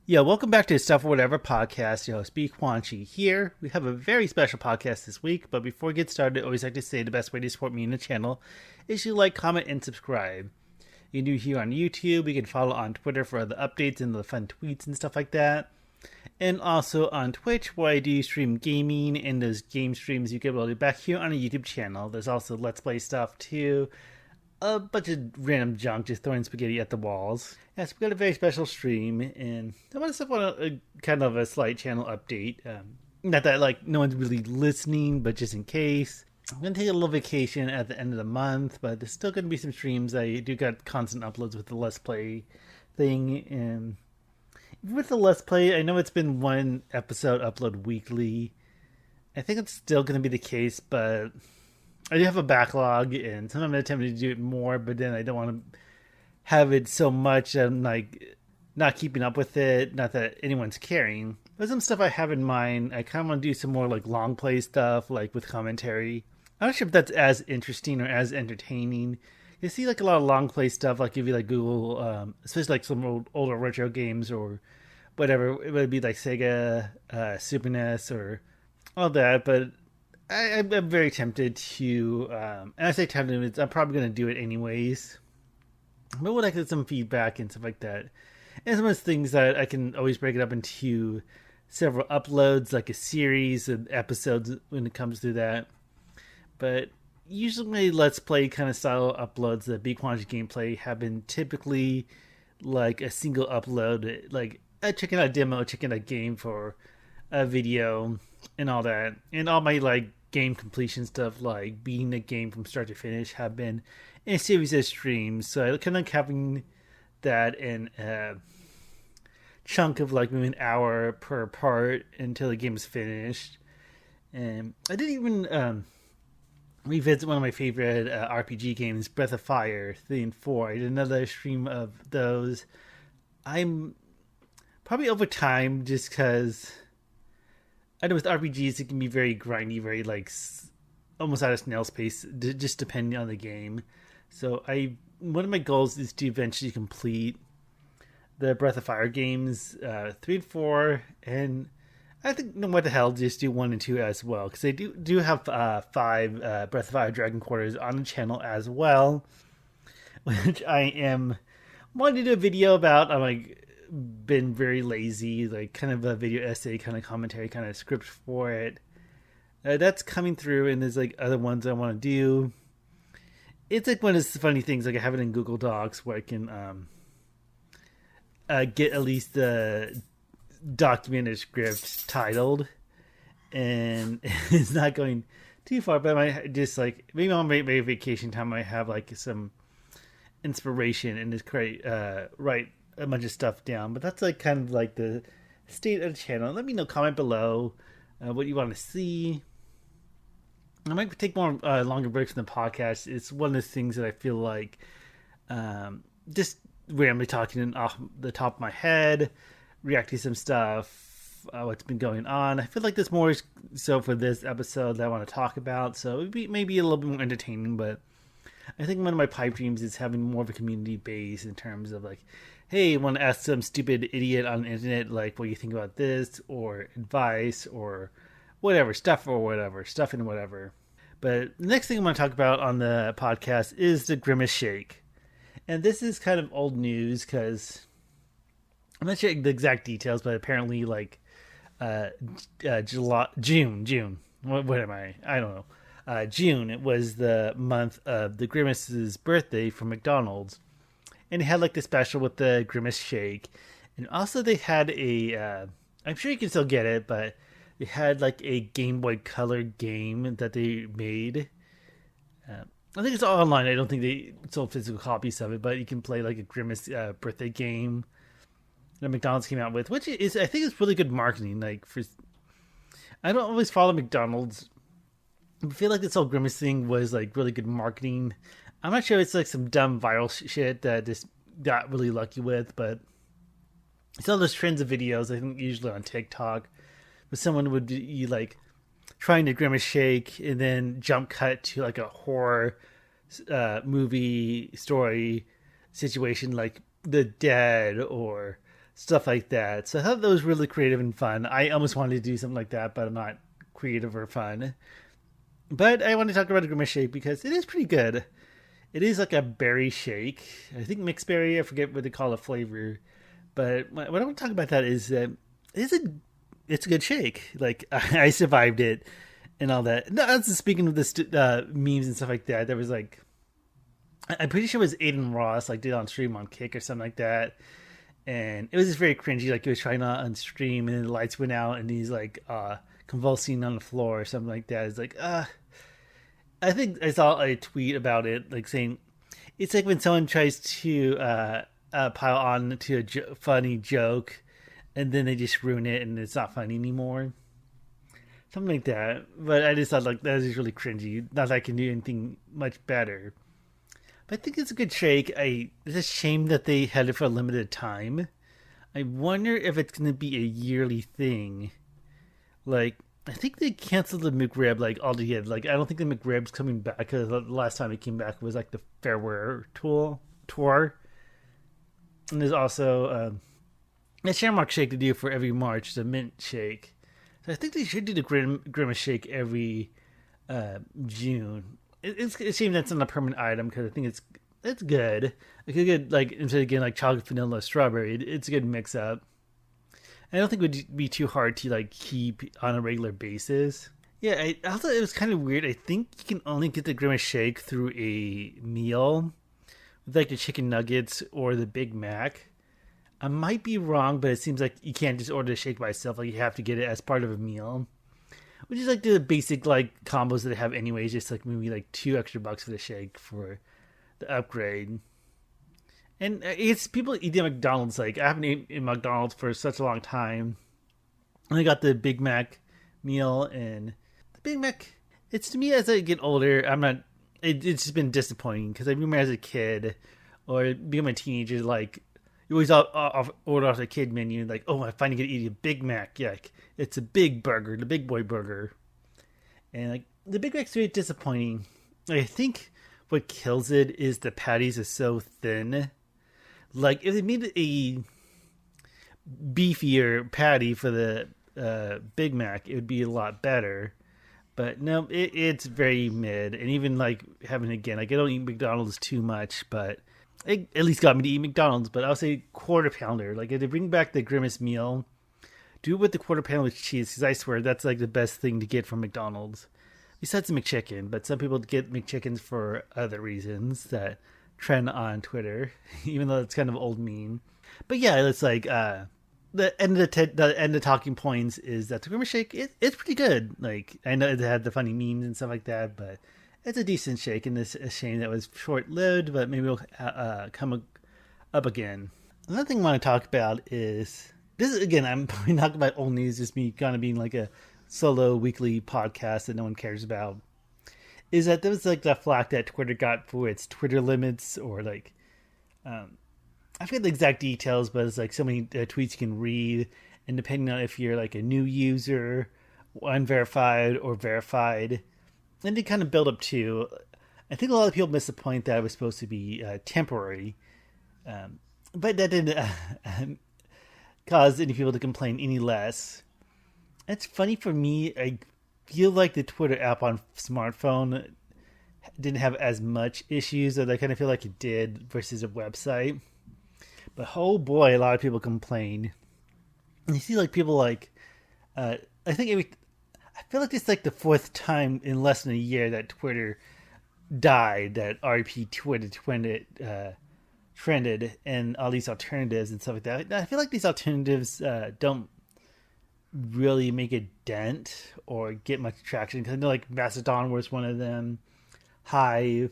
Yeah, welcome back to Stuff or Whatever podcast. Your host, BQuanchi here. We have a very special podcast this week, but before we get started, I always like to say the best way to support me and the channel is to like, comment, and subscribe. You can do here on YouTube. You can follow on Twitter for other updates and the fun tweets and stuff like that. And also on Twitch, where I do stream gaming, and those game streams you get able to back here on a YouTube channel. There's also Let's Play stuff too. A bunch of random junk, just throwing spaghetti at the walls. Yes, we got a very special stream, and I want to want a kind of a slight channel update. Not that like no one's really listening, but just in case. I'm gonna take a little vacation at the end of the month, but there's still gonna be some streams. I do got constant uploads with the Let's Play thing, and with the Let's Play, I know it's been one episode upload weekly. I think it's still gonna be the case, but I do have a backlog, and sometimes I'm tempted to do it more, but then I don't want to have it so much that I'm like not keeping up with it. Not that anyone's caring. There's some stuff I have in mind. I kind of want to do some more like long play stuff, like with commentary. I'm not sure if that's as interesting or as entertaining. You see like a lot of long play stuff, like if you like Google, especially like some older retro games or whatever. It would be like Sega, Super NES, or all that, but I'm very tempted to, and I say tempted, I'm probably going to do it anyways. But would I get some feedback and stuff like that? And some of those things that I can always break it up into several uploads, like a series of episodes when it comes to that. But usually Let's Play kind of style uploads, the BQuanchi gameplay, have been typically like a single upload, like checking out a demo, checking out a game for a video and all that. And all my like game completion stuff, like beating the game from start to finish, have been in a series of streams. So I kind of having that in a chunk of like maybe an hour per part until the game is finished. And I didn't even revisit one of my favorite RPG games, Breath of Fire 3 and 4. I did another stream of those. I'm probably over time, just because I know with RPGs it can be very grindy, very like almost out of snail's pace, just depending on the game. So one of my goals is to eventually complete the Breath of Fire games, 3 and 4, and I think what the hell, just do 1 and 2 as well, because I do have 5 Breath of Fire Dragon Quarters on the channel as well, which I am wanting to do a video about. I'm like been very lazy, like kind of a video essay, kind of commentary, kind of script for it. That's coming through, and there's like other ones I want to do. It's like one of those funny things, like I have it in Google Docs where I can get at least the documented script titled, and it's not going too far, but I might just like maybe on my vacation time I have like some inspiration and just write a bunch of stuff down. But that's like kind of like the state of the channel. Let me know, comment below what you want to see. I might take more longer breaks from the podcast. It's one of the things that I feel like just randomly talking off the top of my head, reacting to some stuff, what's been going on. I feel like there's more so for this episode that I want to talk about, so it would be maybe a little bit more entertaining. But I think one of my pipe dreams is having more of a community base in terms of like, hey, want to ask some stupid idiot on the internet, like, what do you think about this, or advice, or whatever, stuff and whatever. But the next thing I'm going to talk about on the podcast is the Grimace Shake. And this is kind of old news, because I'm not sure the exact details, but apparently like June. What am I? I don't know. June, it was the month of the Grimace's birthday from McDonald's. And they had like the special with the Grimace Shake. And also they had I'm sure you can still get it, but they had like a Game Boy Color game that they made. I think it's all online. I don't think they sold physical copies of it, but you can play like a Grimace birthday game that McDonald's came out with, which is, I think, it's really good marketing. Like, I don't always follow McDonald's. I feel like this whole Grimace thing was like really good marketing. I'm not sure it's like some dumb viral shit that just got really lucky with, but it's all those trends of videos, I think usually on TikTok, where someone would be like trying to Grimace Shake and then jump cut to like a horror movie story situation, like The Dead or stuff like that. So I thought that was really creative and fun. I almost wanted to do something like that, but I'm not creative or fun. But I want to talk about a Grimace shake because it is pretty good. It is like a berry shake. I think mixed berry. I forget what they call the flavor. But what I want to talk about that is that it's a good shake. Like I survived it and all that. No, that's speaking of this memes and stuff like that. There was like, I'm pretty sure it was Aiden Ross like did on stream on Kick or something like that, and it was just very cringy. Like he was trying to on stream and then the lights went out and he's like convulsing on the floor or something like that. It's like I think I saw a tweet about it, like saying it's like when someone tries to pile on to a funny joke, and then they just ruin it, and it's not funny anymore. Something like that. But I just thought like that is really cringy. Not that I can do anything much better. But I think it's a good shake. It's a shame that they had it for a limited time. I wonder if it's going to be a yearly thing. Like, I think they canceled the McRib like altogether. Like, I don't think the McRib's coming back because the last time it came back was like the Fairwear tour. And there's also a Shamrock shake to do for every March, the mint shake. So I think they should do the Grimace shake every June. It's a shame that's not a permanent item because I think it's good. It could get like instead of getting like chocolate, vanilla, strawberry, it's a good mix up. I don't think it would be too hard to like keep on a regular basis. Yeah, I thought it was kind of weird. I think you can only get the Grimace shake through a meal with like the chicken nuggets or the Big Mac. I might be wrong, but it seems like you can't just order the shake by itself. Like you have to get it as part of a meal, which is like the basic like combos that they have anyways. Just like maybe like $2 for the shake for the upgrade. And it's people eat at McDonald's. Like I haven't eaten in McDonald's for such a long time. And I got the Big Mac meal, and the Big Mac. It's to me as I get older, I'm not. It's just been disappointing because I remember as a kid or being a teenager, like you always order off the kid menu, like, oh, I finally get to eat a Big Mac. Yeah, like, it's a big burger, the big boy burger, and like the Big Mac's really disappointing. I think what kills it is the patties are so thin. Like, if they made a beefier patty for the Big Mac, it would be a lot better. But no, it's very mid. And even, like, having, again, like, I don't eat McDonald's too much, but it at least got me to eat McDonald's. But I'll say quarter pounder. Like, if they bring back the Grimace meal, do it with the quarter pounder with cheese, because I swear that's, like, the best thing to get from McDonald's. Besides the McChicken, but some people get McChickens for other reasons that trend on Twitter, even though it's kind of old meme. But yeah, it's like the end of the talking points is that the Grimace shake it's pretty good. Like I know it had the funny memes and stuff like that, but it's a decent shake, and it's a shame that it was short lived. But maybe it'll come up again. Another thing I want to talk about is this. Again, I'm probably not about old news, just me kind of being like a solo weekly podcast that no one cares about. Is that there was like the flack that Twitter got for its Twitter limits, or like, I forget the exact details, but it's like so many tweets you can read, and depending on if you're like a new user, unverified or verified, then they kind of build up to. I think a lot of people missed the point that it was supposed to be temporary, but that didn't cause any people to complain any less. It's funny for me. I feel like the Twitter app on smartphone didn't have as much issues as I kind of feel like it did versus a website. But oh boy, a lot of people complain. And you see like people like, I feel like it's like the fourth time in less than a year that Twitter died, that RP Twitter trended, and all these alternatives and stuff like that. I feel like these alternatives don't really make a dent or get much traction, because I know like Mastodon was one of them, Hive,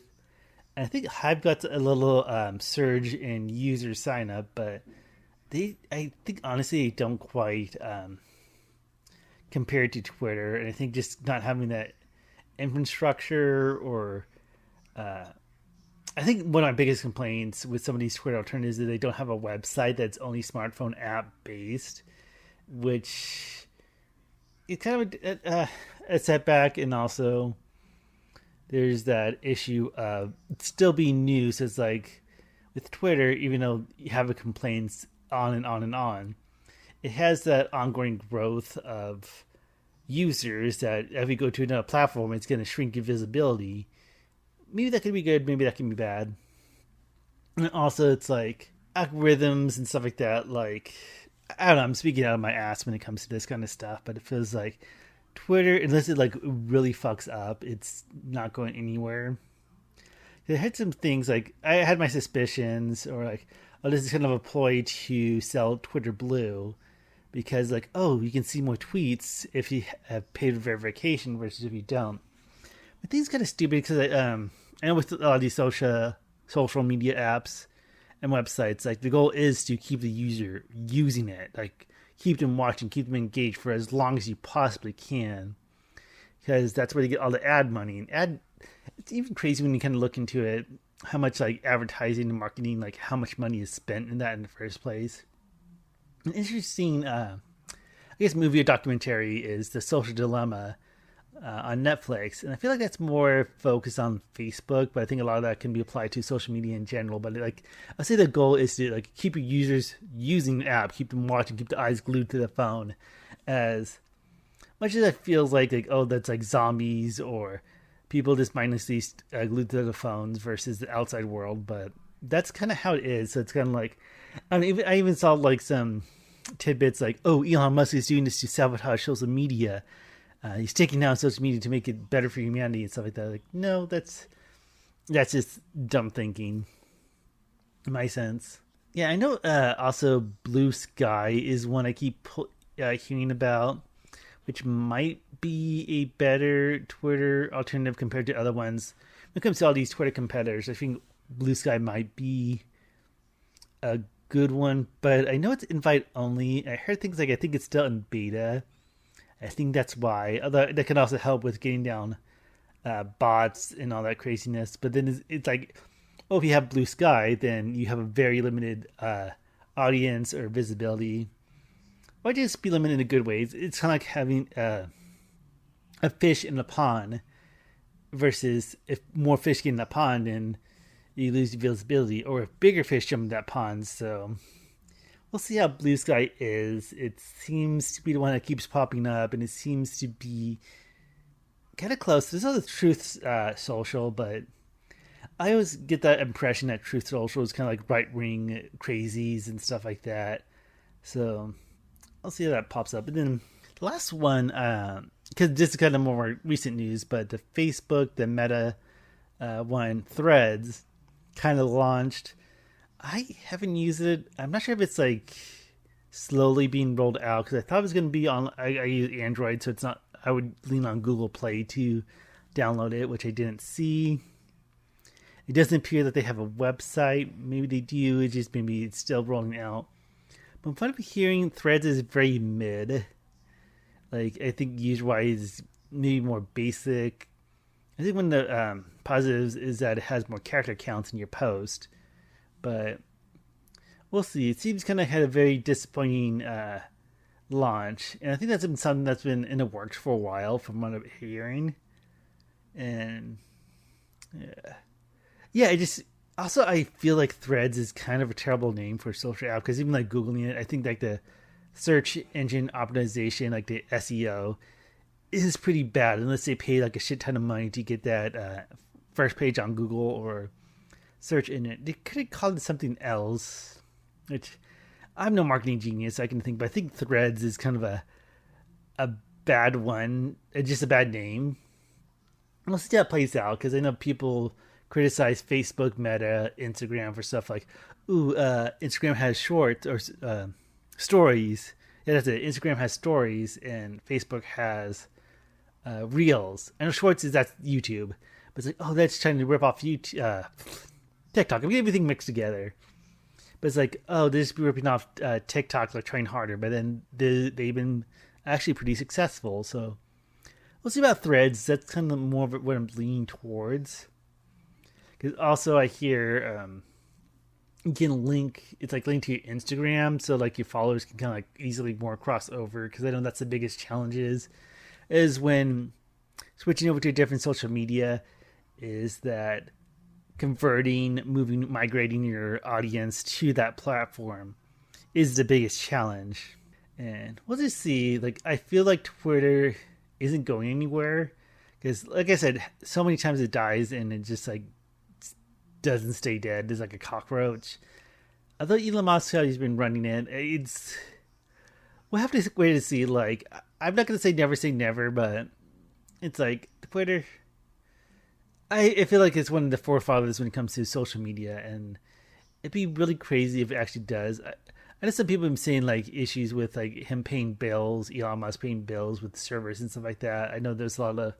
and I think Hive got a little surge in user sign up, but I think honestly they don't quite compare to Twitter, and I think just not having that infrastructure, or I think one of my biggest complaints with some of these Twitter alternatives is that they don't have a website that's only smartphone app based, which is kind of a setback. And also there's that issue of still being new. So it's like with Twitter, even though you have a complaints on and on and on. It has that ongoing growth of users that if you go to another platform, it's going to shrink your visibility. Maybe that could be good, maybe that can be bad. And also, it's like algorithms and stuff like that. Like, I don't know, I'm speaking out of my ass when it comes to this kind of stuff, but it feels like Twitter, unless it like really fucks up, it's not going anywhere. It had some things like I had my suspicions, or like, oh, this is kind of a ploy to sell Twitter Blue, because like, oh, you can see more tweets if you have paid verification versus if you don't. But things kind of stupid because I know with a lot of these social media apps and websites, like the goal is to keep the user using it, like keep them watching, keep them engaged for as long as you possibly can, because that's where you get all the ad money. And it's even crazy when you kind of look into it, how much like advertising and marketing, like how much money is spent in that in the first place. An interesting, I guess, movie or documentary is The Social Dilemma on Netflix, and I feel like that's more focused on Facebook, but I think a lot of that can be applied to social media in general. But like, I say the goal is to like keep your users using the app, keep them watching, keep the eyes glued to the phone, as much as it feels like oh, that's like zombies or people just mindlessly glued to the phones versus the outside world. But that's kind of how it is. So it's kind of like, I even saw like some tidbits like, oh, Elon Musk is doing this to sabotage social media. He's taking down social media to make it better for humanity and stuff like that. Like, no, that's just dumb thinking, in my sense. Yeah, I know. Also, Blue Sky is one I keep hearing about, which might be a better Twitter alternative compared to other ones. When it comes to all these Twitter competitors, I think Blue Sky might be a good one, but I know it's invite only. I heard things like I think it's still in beta. I think that's why. Although that can also help with getting down bots and all that craziness. But then it's like, oh, if you have Blue Sky, then you have a very limited audience or visibility. Or just be limited in good ways. It's kind of like having a fish in a pond versus if more fish get in the pond, then you lose visibility. Or if bigger fish jump in that pond, so we'll see how Blue Sky is. It seems to be the one that keeps popping up, and it seems to be kind of close. There's also Truth Social, but I always get that impression that Truth Social is kind of like right-wing crazies and stuff like that. So I'll see how that pops up. And then the last one, because this is kind of more recent news, but the Facebook, the Meta one, Threads, kind of launched. I haven't used it. I'm not sure if it's like slowly being rolled out, because I thought it was going to be on. I use Android, so it's not. I would lean on Google Play to download it, which I didn't see. It doesn't appear that they have a website. Maybe they do. It's just maybe it's still rolling out. But from what I'm hearing, Threads is very mid. Like, I think user-wise, maybe more basic. I think one of the positives is that it has more character counts in your post. But we'll see. It seems kind of had a very disappointing launch. And I think that's been something that's been in the works for a while from what I'm hearing. And yeah, I feel like Threads is kind of a terrible name for a social app, because even like Googling it, I think like the search engine optimization, like the SEO, is pretty bad unless they pay like a shit ton of money to get that first page on Google or search in it. They could have called it something else, which I'm no marketing genius, I can think, but I think Threads is kind of a bad one, just a bad name. We'll see how it plays out, because I know people criticize Facebook, Meta, Instagram for stuff like, Instagram has shorts or stories. Yeah, that's it. Instagram has stories and Facebook has Reels. I know shorts that's YouTube, but it's like, oh, that's trying to rip off YouTube, TikTok. I'm getting everything mixed together. But it's like, oh, they're just ripping off TikTok, like trying harder, but then they've been actually pretty successful. So we'll see about Threads. That's kind of more of what I'm leaning towards. Because also I hear you can link, it's like linked to your Instagram, so like your followers can kind of like easily more cross over. Because I know that's the biggest challenge is when switching over to a different social media, is that converting, migrating your audience to that platform is the biggest challenge. And we'll just see. Like, I feel like Twitter isn't going anywhere because, like I said, so many times it dies and it just like doesn't stay dead. It's like a cockroach. Although Elon Musk has been running it, we'll have to wait to see. Like, I'm not gonna say never, but it's like Twitter. I feel like it's one of the forefathers when it comes to social media, and it'd be really crazy if it actually does. I know some people have been saying like issues with like him paying bills, Elon Musk paying bills with servers and stuff like that. I know there's a lot of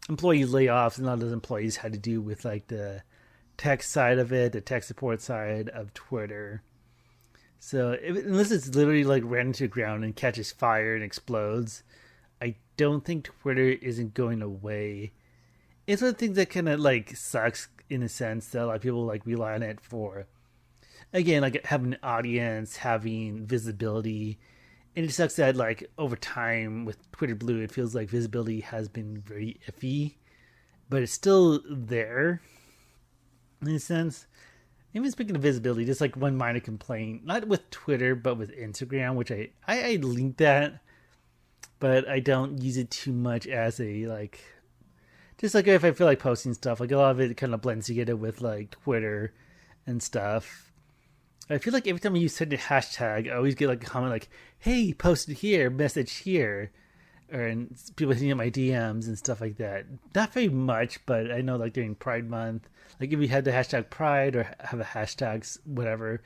employee layoffs, and a lot of those employees had to do with like the tech side of it, the tech support side of Twitter. So unless it's literally like ran into the ground and catches fire and explodes, I don't think Twitter isn't going away. It's one of the things that kind of like sucks in a sense that a lot of people like rely on it for. Again, like having an audience, having visibility. And it sucks that like over time with Twitter Blue, it feels like visibility has been very iffy, but it's still there in a sense. Even speaking of visibility, just like one minor complaint, not with Twitter, but with Instagram, which I link that, but I don't use it too much as a like, just like if I feel like posting stuff, like a lot of it kind of blends together with like Twitter and stuff. I feel like every time you send a hashtag, I always get like a comment like, hey, posted here, message here. And people hitting up my DMs and stuff like that. Not very much, but I know like during Pride Month, like if we had the hashtag Pride or have a hashtags, whatever,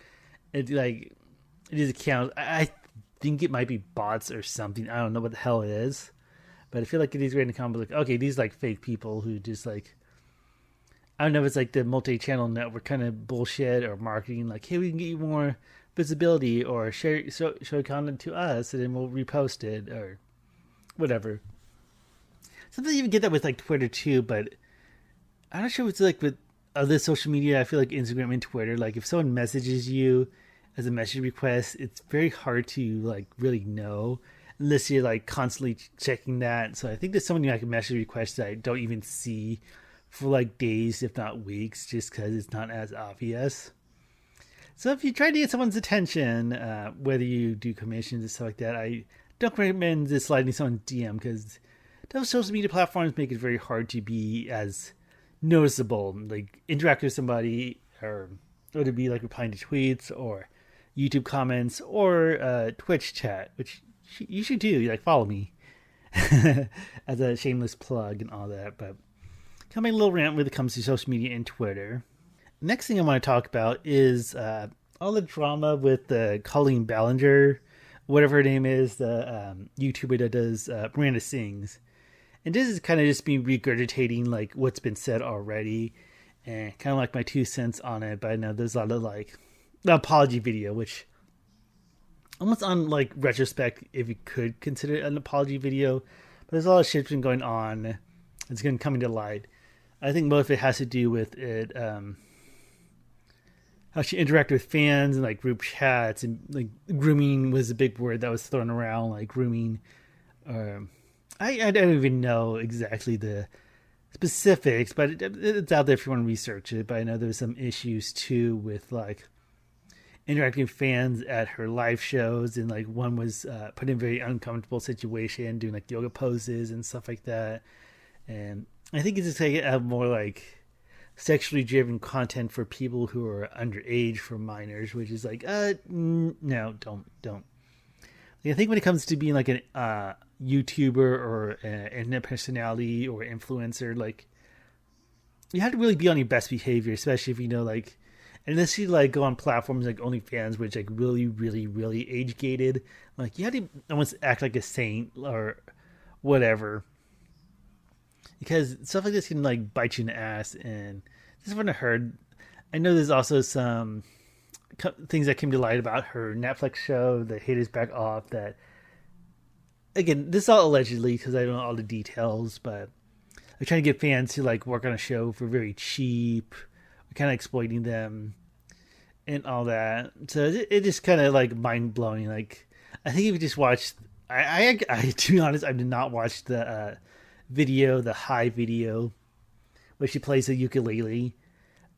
it is a count. I think it might be bots or something. I don't know what the hell it is. But I feel like it is random comment like, okay, these like fake people who just like, I don't know if it's like the multi-channel network kind of bullshit or marketing, like, hey, we can get you more visibility or show content to us and then we'll repost it or whatever. Sometimes you even get that with like Twitter too, but I'm not sure what's like with other social media. I feel like Instagram and Twitter, like if someone messages you as a message request, it's very hard to like really know unless you're like constantly checking that. So I think there's so many like message requests that I don't even see for like days, if not weeks, just because it's not as obvious. So if you try to get someone's attention, whether you do commissions and stuff like that, I don't recommend just sliding someone's DM because those social media platforms make it very hard to be as noticeable. Like interact with somebody or to be like replying to tweets or YouTube comments or Twitch chat, which you should do. Like follow me as a shameless plug and all that. But coming a little rant when it comes to social media and Twitter. Next thing I want to talk about is all the drama with Colleen Ballinger, whatever her name is, the YouTuber that does Miranda Sings. And this is kind of just me regurgitating like what's been said already and kind of like my 2 cents on it. But I know there's a lot of like the apology video, which almost on like retrospect, if you could consider it an apology video, but there's a lot of shit's been going on. It's going to come into light. I think most of it has to do with it, how she interacted with fans and like group chats, and like grooming was a big word that was thrown around, like grooming. I don't even know exactly the specifics, but it's out there if you want to research it. But I know there's some issues too with like interacting with fans at her live shows, and like one was put in a very uncomfortable situation doing like yoga poses and stuff like that. And I think it's just like have more like sexually driven content for people who are underage, for minors, which is like no, don't. Like, I think when it comes to being like an YouTuber or an internet personality or influencer, like you have to really be on your best behavior, especially if you know like, unless you like go on platforms like OnlyFans, which like really age gated, like you have to almost act like a saint or whatever, because stuff like this can like bite you in the ass. And this is what I heard. I know there's also some things that came to light about her Netflix show, The Haters Back Off, that again, this is all allegedly because I don't know all the details, but they're trying to get fans to like work on a show for very cheap, kind of exploiting them and all that. So it just kind of like mind blowing. Like I think if you just watch, I to be honest, I did not watch the video, the high video where she plays the ukulele.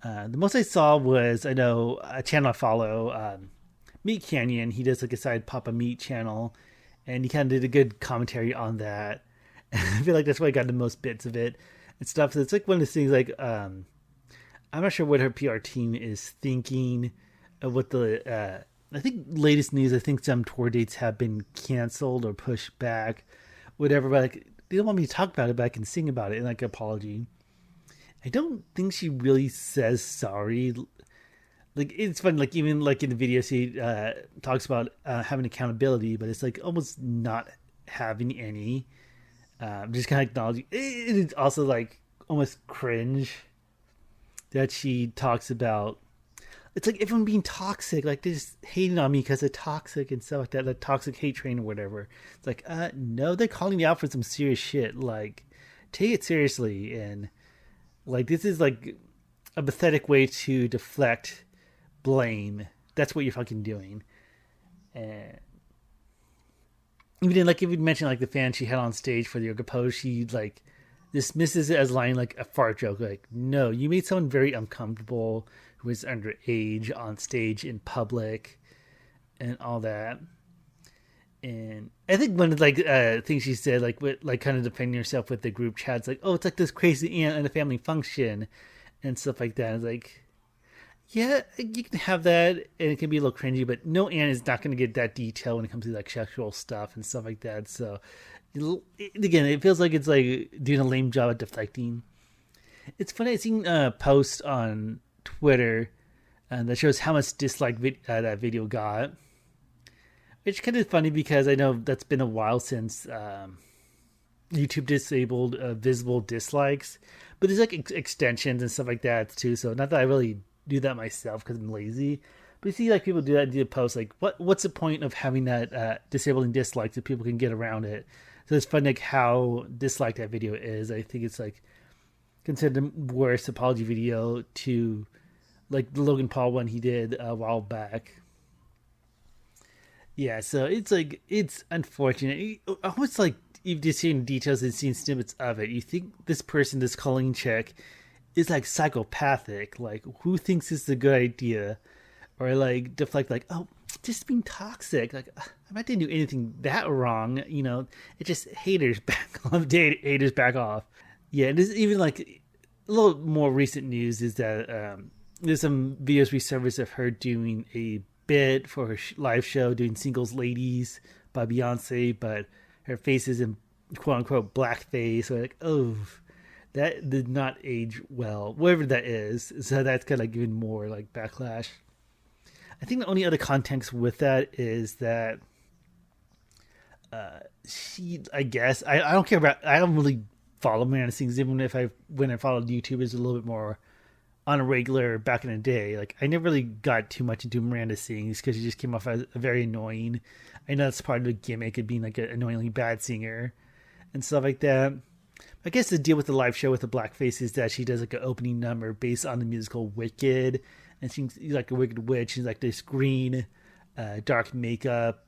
The most I saw was, I know a channel I follow, Meat Canyon. He does like a side Papa Meat channel, and he kind of did a good commentary on that. I feel like that's why I got the most bits of it and stuff. So it's like one of those things like I'm not sure what her PR team is thinking of what the I think latest news. I think some tour dates have been canceled or pushed back, whatever. But like, they don't want me to talk about it, but I can sing about it in like apology. I don't think she really says sorry. Like it's fun. Like even like in the video, she talks about having accountability, but it's like almost not having any. Just kind of acknowledging. It's also like almost cringe that she talks about. It's like if I'm being toxic, like they're just hating on me because they're toxic and stuff like that, the toxic hate train or whatever. It's like, no, they're calling me out for some serious shit. Like, take it seriously. And like, this is like a pathetic way to deflect blame. That's what you're fucking doing. And even like, if you mention like the fan she had on stage for the yoga pose, she like dismisses it as lying like a fart joke. Like, no, you made someone very uncomfortable who is underage on stage in public and all that. And I think one of like things she said, like with like kind of defending herself with the group chats, like, oh, it's like this crazy aunt at a family function and stuff like that. It's like, yeah, you can have that and it can be a little cringy, but no aunt is not going to get that detail when it comes to like sexual stuff and stuff like that. So again, it feels like it's like doing a lame job at deflecting. It's funny, I seen a post on Twitter that shows how much dislike that video got. It's kind of funny because I know that's been a while since YouTube disabled visible dislikes, but there's like extensions and stuff like that too. So not that I really do that myself because I'm lazy, but you see like people do that, do a post like what's the point of having that disabling dislikes if people can get around it. So it's funny like how disliked that video is. I think it's like considered the worst apology video to like the Logan Paul one he did a while back. Yeah, so it's like, it's unfortunate. Almost like you've just seen details and seen snippets of it. You think this person, this Colleen chick, is like psychopathic. Like, who thinks this is a good idea? Or like deflect, like, oh, just being toxic. Like, I didn't do anything that wrong. You know, it's just haters back off. Haters back off. Yeah, and there's even like a little more recent news is that there's some videos resurfaced of her doing a bit for her live show doing Singles Ladies by Beyonce, but her face is in quote unquote blackface. So like, oh, that did not age well, whatever that is. So that's kind of giving more like backlash. I think the only other context with that is that she, I guess, I don't care about, I don't really follow Miranda Sings, even if when I followed YouTubers a little bit more on a regular back in the day. Like, I never really got too much into Miranda Sings because she just came off as a very annoying. I know that's part of the gimmick of being like an annoyingly bad singer and stuff like that. I guess the deal with the live show with the blackface is that she does like an opening number based on the musical Wicked, and she's like a wicked witch. She's like this green, dark makeup,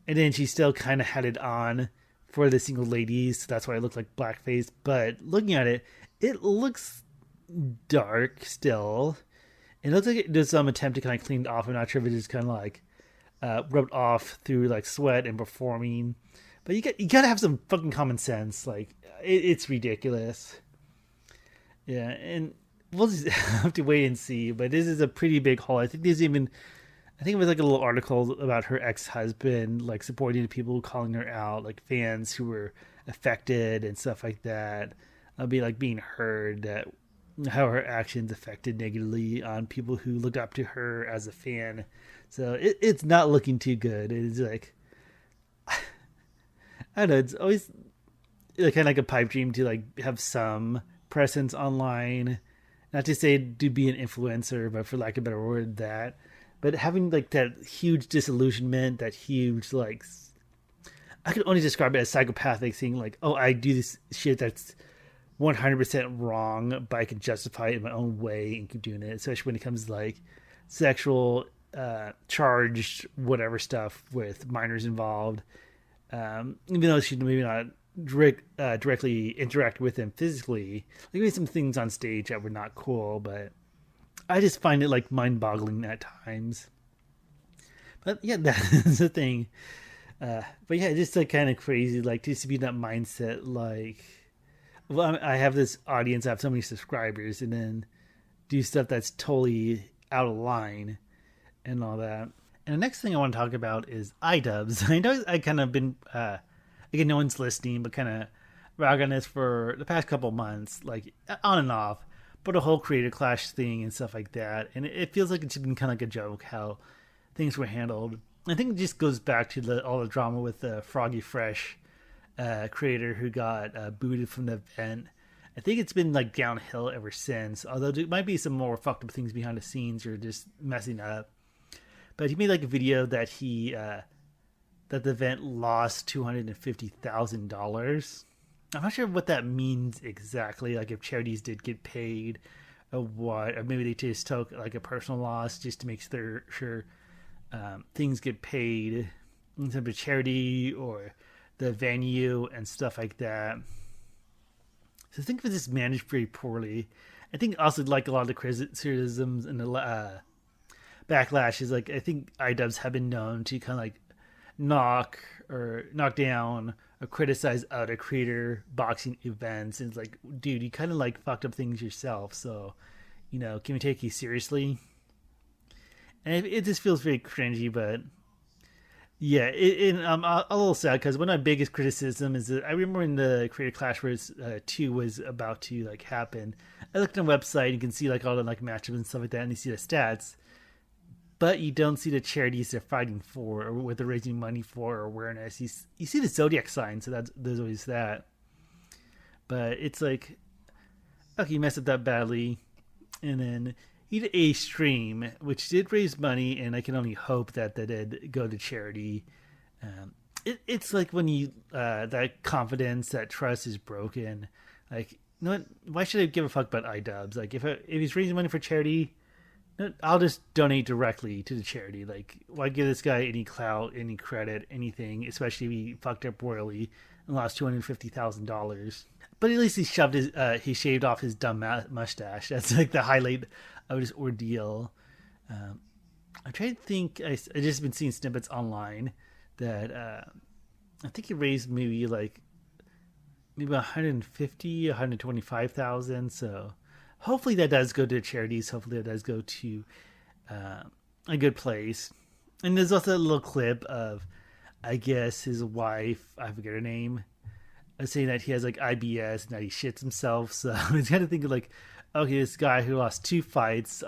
and then she still kind of had it on for the Single Ladies, so that's why it looked like blackface. But looking at it, it looks dark still. It looks like there's some attempt to kind of clean it off. I'm not sure if it is kind of like rubbed off through like sweat and performing. But you gotta have some fucking common sense. Like, it's ridiculous. Yeah, and we'll just have to wait and see. But this is a pretty big haul. I think it was like a little article about her ex-husband, like supporting the people calling her out, like fans who were affected and stuff like that. Be like being heard that how her actions affected negatively on people who looked up to her as a fan. So it's not looking too good. It's like, I don't know, it's always like kind of like a pipe dream to like have some presence online. Not to say to be an influencer, but for lack of a better word, that. But having like that huge disillusionment, that huge like, I could only describe it as psychopathic, saying like, oh, I do this shit that's 100% wrong, but I can justify it in my own way and keep doing it, especially when it comes to like sexual charged whatever stuff with minors involved. Even though she maybe not directly interact with them physically, like maybe some things on stage that were not cool, but I just find it like mind-boggling at times. But yeah, that's the thing. But yeah, just like kind of crazy, like just to be in that mindset. Like, well, I have this audience, I have so many subscribers, and then do stuff that's totally out of line and all that. And the next thing I want to talk about is iDubbbz. I know I kind of been, again, no one's listening, but kind of rag on this for the past couple months, like on and off. But a whole creator clash thing and stuff like that. And it feels like it's been kind of like a joke how things were handled. I think it just goes back to all the drama with the Froggy Fresh creator who got booted from the event. I think it's been like downhill ever since. Although there might be some more fucked up things behind the scenes or just messing up. But he made like a video that that the event lost $250,000. I'm not sure what that means exactly. Like if charities did get paid, or what, or maybe they just took like a personal loss just to make sure things get paid in terms of charity or the venue and stuff like that. So I think if it's managed pretty poorly. I think also like a lot of the criticisms and the backlash is like I think iDubbbz have been known to kind of like knock down or criticize other creator boxing events. And it's like, dude, you kind of like fucked up things yourself. So, can we take you seriously? And it just feels very cringy, but yeah, I'm a little sad because one of my biggest criticism is that I remember when the Creator Clash Wars 2 was about to like happen. I looked on the website and you can see like all the like matchups and stuff like that, and you see the stats, but you don't see the charities they're fighting for or what they're raising money for or awareness. You see the zodiac sign, so there's always that. But it's like, okay, you messed up that badly, and then he did a stream which did raise money, and I can only hope that did go to charity. It's like when you that confidence, that trust is broken. Like, what? Why should I give a fuck about iDubbbz? Like, if he's raising money for charity, I'll just donate directly to the charity. Like, why give this guy any clout, any credit, anything? Especially if he fucked up royally and lost $250,000. But at least he shaved off his dumb mustache. That's like the highlight of his ordeal. I'm trying to think. I just been seeing snippets online that I think he raised maybe 150, 125,000. So hopefully that does go to charities. Hopefully that does go to a good place. And there's also a little clip of, I guess, his wife, I forget her name, saying that he has like IBS and that he shits himself. So it's kind of thinking like, okay, this guy who lost 2 fights,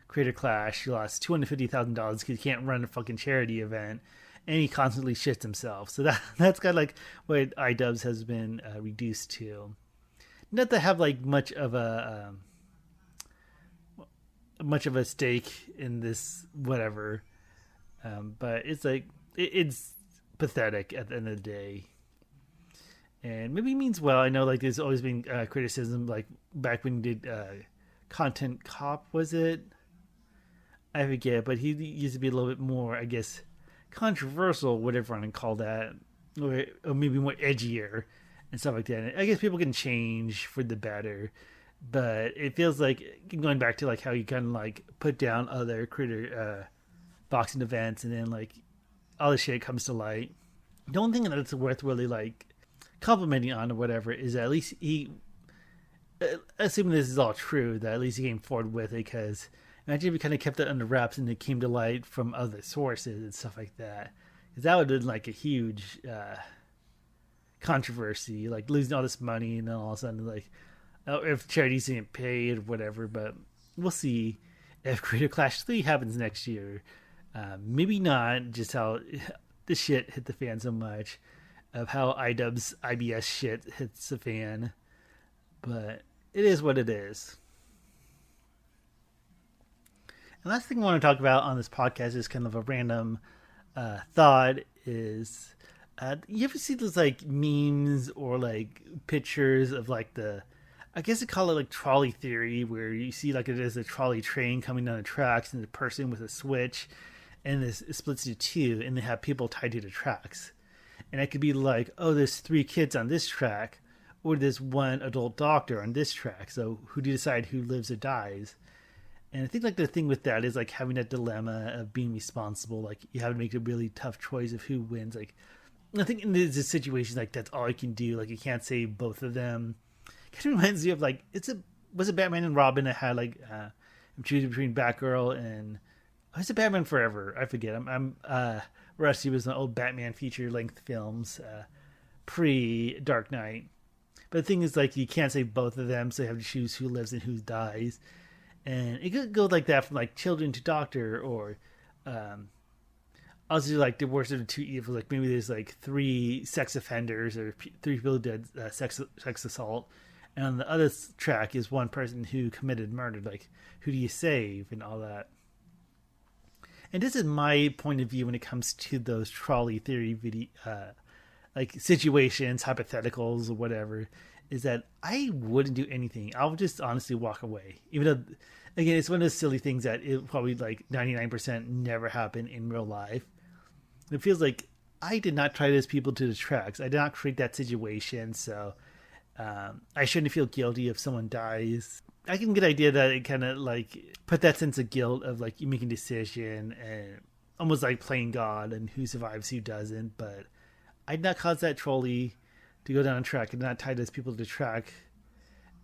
Creator Clash, he lost $250,000 because he can't run a fucking charity event, and he constantly shits himself. So that's kind of like what iDubbbz has been reduced to. Not to have like much of a stake in this whatever, but it's like it's pathetic at the end of the day. And maybe he means well. I know like there's always been criticism, like back when he did Content Cop, was it? I forget, but he used to be a little bit more, I guess, controversial, whatever I want to call that, or maybe more edgier and stuff like that. And I guess people can change for the better, but it feels like going back to like how you kind of like put down other creator boxing events, and then like all this shit comes to light. The only thing that's worth really like complimenting on or whatever is that at least he, assuming this is all true, that at least he came forward with it. Because imagine if he kind of kept it under wraps and it came to light from other sources and stuff like that, because that would have been like a huge controversy, like losing all this money and then all of a sudden like, oh, if charities didn't pay or whatever. But we'll see if Creator Clash 3 happens next year. Maybe not, just how this shit hit the fan so much, of how iDubbbz IBS shit hits the fan. But it is what it is. And last thing I want to talk about on this podcast is kind of a random thought is, you ever see those like memes or like pictures of like I guess they call it like trolley theory, where you see like there's a trolley train coming down the tracks and the person with a switch, and it splits into 2, and they have people tied to the tracks. And it could be like, oh, there's 3 kids on this track, or there's 1 adult doctor on this track. So who do you decide who lives or dies? And I think like the thing with that is like having that dilemma of being responsible. Like you have to make a really tough choice of who wins. Like I think in this situation, like that's all you can do. Like you can't save both of them. It kind of reminds me of like was it Batman and Robin that had like I'm choosing between Batgirl and is it Batman Forever? I forget. I'm rusty with the old Batman feature length films pre Dark Knight. But the thing is like you can't save both of them, so you have to choose who lives and who dies. And it could go like that from like children to doctor, or also like the worst of the two evils. Like maybe there's like three sex offenders or three people who did sex assault, and on the other track is one person who committed murder. Like who do you save and all that? And this is my point of view when it comes to those trolley theory video, like situations, hypotheticals, or whatever. Is that I wouldn't do anything. I would just honestly walk away. Even though, again, it's one of those silly things that it probably like 99% never happen in real life. It feels like I did not try those people to the tracks. I did not create that situation, so I shouldn't feel guilty if someone dies. I can get the idea that it kind of like put that sense of guilt of like you making a decision and almost like playing God and who survives, who doesn't. But I did not cause that trolley to go down a track and not tie those people to the track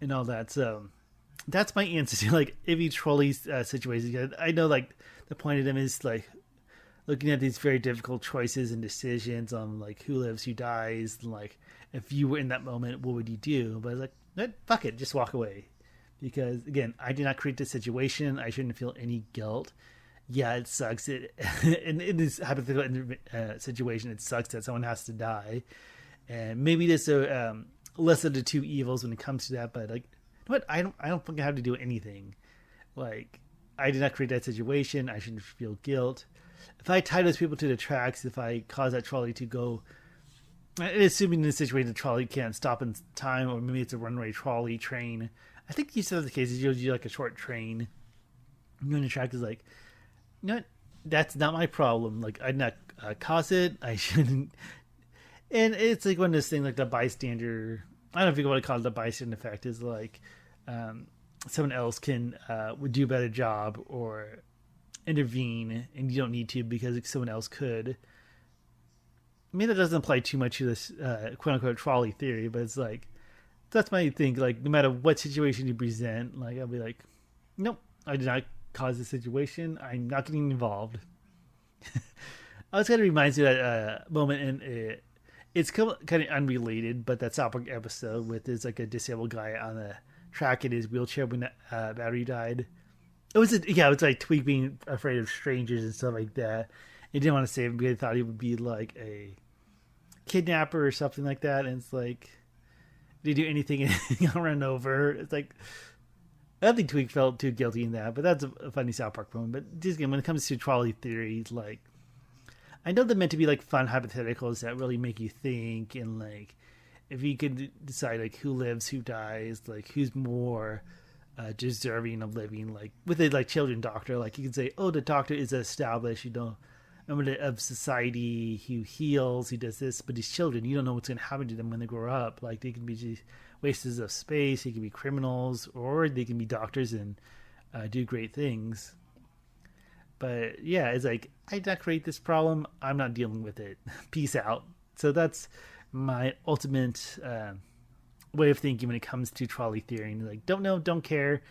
and all that. So that's my answer to like every trolley situation. I know like the point of them is like looking at these very difficult choices and decisions on like who lives, who dies. And, like if you were in that moment, what would you do? But like, fuck it, just walk away. Because again, I did not create this situation. I shouldn't feel any guilt. Yeah, it sucks. In this hypothetical situation, it sucks that someone has to die. And maybe there's a less of the two evils when it comes to that, but like, what I don't fucking have to do anything. Like, I did not create that situation. I shouldn't feel guilt. If I tie those people to the tracks, if I cause that trolley to go, assuming in this situation the trolley can't stop in time, or maybe it's a runaway trolley train. I think you said the case is usually like a short train. And the track is like, you know what? That's not my problem. Like, I did not cause it. I shouldn't. And it's like one of those things, like the bystander. I don't know if you want to call it the bystander effect. Is like someone else would do a better job or intervene, and you don't need to because someone else could. I mean, that doesn't apply too much to this quote unquote trolley theory, but it's like that's my thing. Like, no matter what situation you present, like I'll be like, nope, I did not cause the situation. I'm not getting involved. I was kind of reminds me of that moment in. It's kind of unrelated, but that South Park episode with there's like a disabled guy on the track in his wheelchair when the battery died. It was like Tweak being afraid of strangers and stuff like that. He didn't want to save him because he thought he would be like a kidnapper or something like that. And it's like, did he do anything and got run over? It's like, I don't think Tweak felt too guilty in that, but that's a funny South Park moment. But just again, when it comes to trolley theories, like, I know they're meant to be like fun hypotheticals that really make you think, and like if you could decide like who lives, who dies, like who's more deserving of living, like with a like children doctor, like you can say, oh, the doctor is established, you know, member of society, who heals, he does this, but these children, you don't know what's going to happen to them when they grow up. Like they can be just wasters of space, they can be criminals, or they can be doctors and do great things. But yeah, it's like, I did not create this problem. I'm not dealing with it. Peace out. So that's my ultimate way of thinking when it comes to trolley theory. And like, don't know, don't care.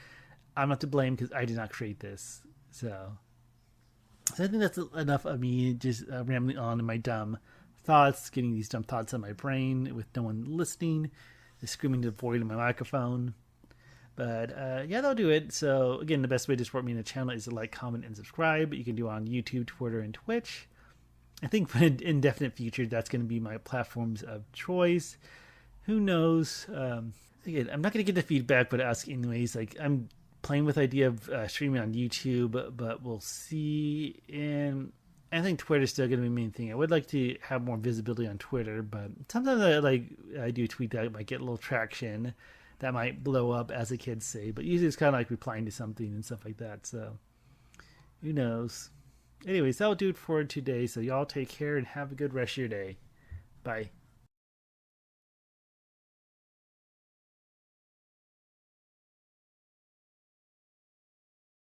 I'm not to blame because I did not create this. So I think that's enough of me just rambling on in my dumb thoughts, getting these dumb thoughts on my brain with no one listening, just screaming to the void in my microphone. But yeah, that'll do it. So again, the best way to support me in the channel is to like, comment, and subscribe. You can do it on YouTube, Twitter, and Twitch. I think for an indefinite future, that's going to be my platforms of choice. Who knows? Again, I'm not going to get the feedback, but ask anyways. Like, I'm playing with the idea of streaming on YouTube, but we'll see. And I think Twitter's still going to be the main thing. I would like to have more visibility on Twitter, but sometimes I do tweet that might get a little traction. That might blow up, as the kids say. But usually it's kind of like replying to something and stuff like that. So, who knows? Anyways, that'll do it for today. So y'all take care and have a good rest of your day. Bye.